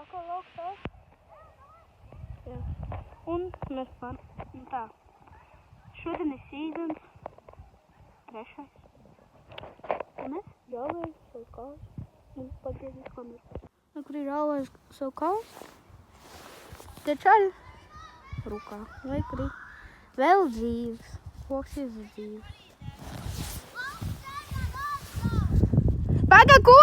Atkal augstāk. Jā. Un mēs un tā. Šodien ir seasons 3. Un es žāvēju savu kausu. Un pagriezīs kameru. Kur ir žāvēju savu kausu? Te čaļ rukā. Vai kur ir vēl dzīves. Koks ir dzīves. Paga, ko?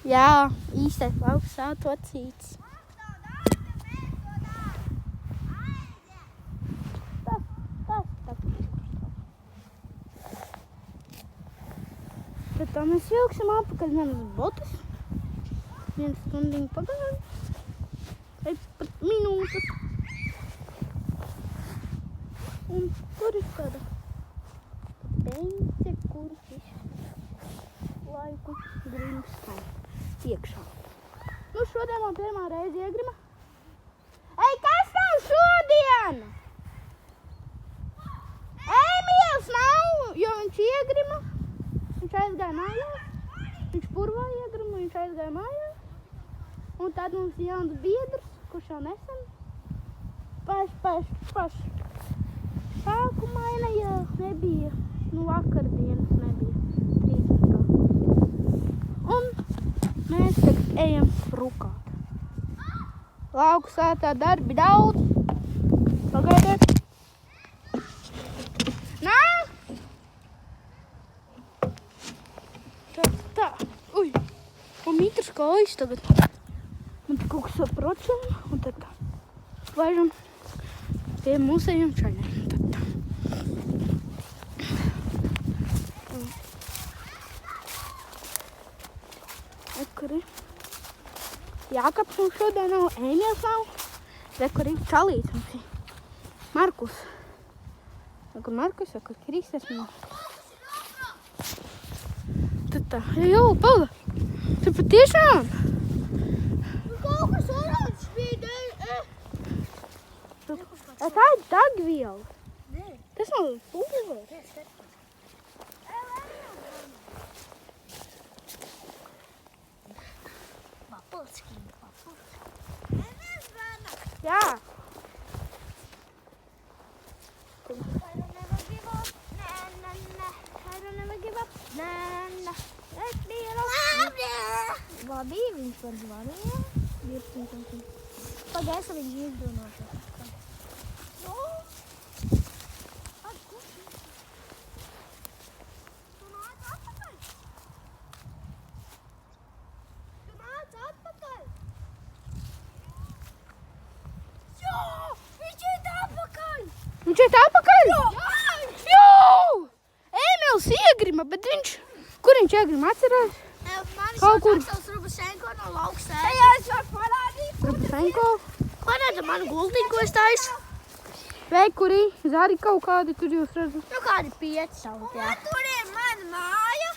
Jā, īstais lauks sātocīts. Tad tā mēs vilksim atpakaļ manas botas. 1 stundiņu pagāju. Vai pat minūtes. Un tur ir tāda beņce, kur visu laiku grims stāv iekšā. Nu, šodien man pirmā reize iegrima. Ei, kas nav šodien? Emīls nav, jo viņš iegrima. Viņš aizgāja mājās. Viņš purvā iegrima, viņš aizgāja mājās. Un tad mums ir jauns biedrs, kurš jau nesen. Paš. Sākumaina jau nebija. Nu, vakardienas nebija. 30. Un mēs tagad ejam rukāt. Lauku sātā darbi daudz. Pagaidiet. Nā! Tā. Uj. Un mitrs kājas tagad. Man te kaut kas saprocam. Un tad tā. Vaižam pie mūsējiem čaļiem. Kur ir Jākaps mums šodien nav, Emīls nav. Kur ir Čalīts mums ir Markus. Kur Markus, kur Kristas nav. Tad tā, jau, Paula, tu patiešām? Kaut kas oranžs bija. Tā ir dagviela. Nē. Tas nav pulver. Jā. I don't never give up. Nah. I don't never give up. Nah. Let me alone. Labi, viņš par zvanīja. Pagaisa viņš izdunāšu. Viņš iet atpakaļ? Jā! Emīls iegrima, bet viņš... Kur viņš iegrima, atcerās? Kaut kur. Manis Rubasenko no lauksē. Jā, es varu parādīt. Rubasenko. Parāda manu gultiņu, ko es taisu. Vai kuri zari kaut kādi tur jūs redzat? Nu, kādi 5 savu, jā. Tur ir mana māja.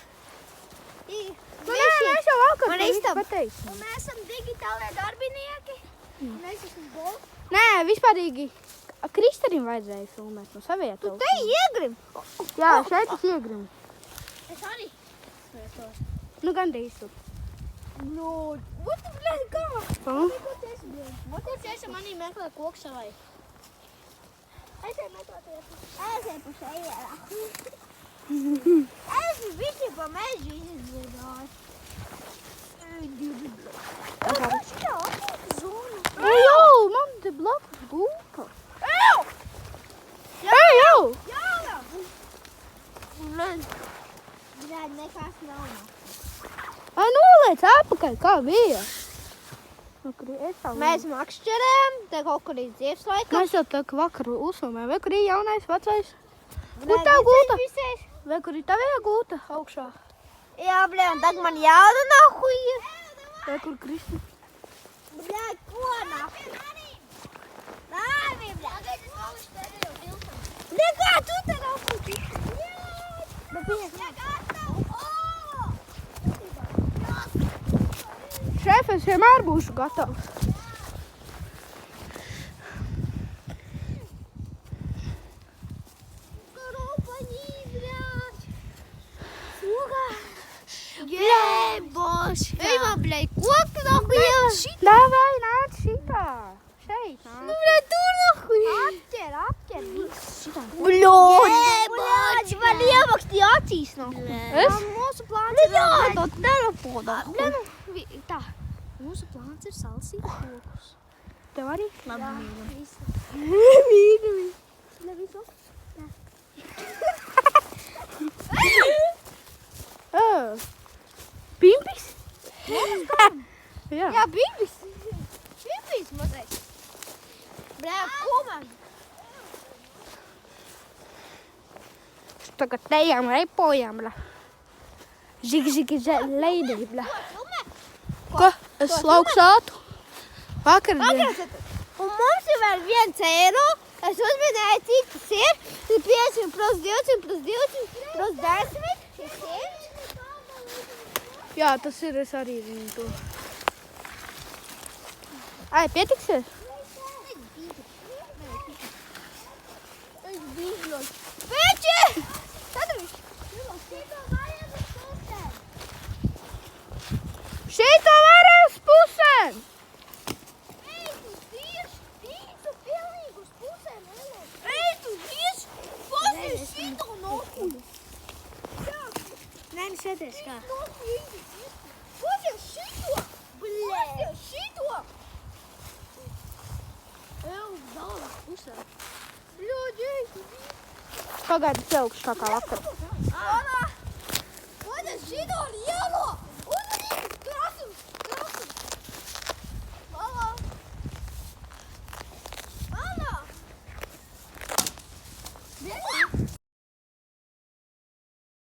Mēs jau vakar Man to visu istaba. pateiksim. Un mēs esam digitālie darbinieki. Mēs esam golf. Nē, vispārīgi. Kristarim vajadzēja filmēt no savējā telefona. Te iegrim. Jā, šeit es iegrimu. Es arī. Nu, gandrīz tur. Nu, what the blēd, kā? Kur tiesa manī meklē koku savai? Aiziet meklēties. Aiziet pa šejienā. Es visi pa mežu izdziedāju. Es šitā apūtu zonu. Ej, jau, man te blakus gulta. Ej, jau! Jā. Blēd, nekas nav. Ai, noliec atpakaļ, kā bija? Mēs makšķerējam, te kaut kur ir dzīves laika. Mēs jau tā vakaru uzfilmējam. Vai kur ir jaunais, vecais? Kur tā gulta? Vai kur ir tavējā gulta augšā? Jā, blēd, un tagad man jādara huija. Vai kur Kristi? Blēd, ko nahu? Nāvi, blēd. Nekā, tu te nahu. Šef, es vienmēr būšu gatavs. Jebo! Ej, man, bļai, koku nokļūt. Davai, nāc šitā. Šeit, nāc. Nu, bļai, tur nokļūt. Apķer, viss šitā. Bļoģi, man iemakstīja acīs no. Es? Mūsu plāns ir... Bļai, to telefonā. Bļai, nu, tā. Mūsu plāns ir salasīt kokus. Tev arī? Jā, visu. Mīļi. Ne visu? Pimpis? Jā. Jā, bibis. Bibis mazais. Bļā, kumam. Tagad tejām repojām, bļa. Zigi, leidī, bļa. Ko? Es lauksātu. Vakardien. Un mums ir vēl 1 eiro. Es uzminēju, cik tas ir. Tas ir 5 plus 20 plus 20 plus 10. Ir 100. Jā, tas ir, es arī zinu to. Ai, pietiksies? Pēči! Šito var uz pusēm! Nē, nu sēties kā. Pagaidi, celkšu tā kā vakar. Šito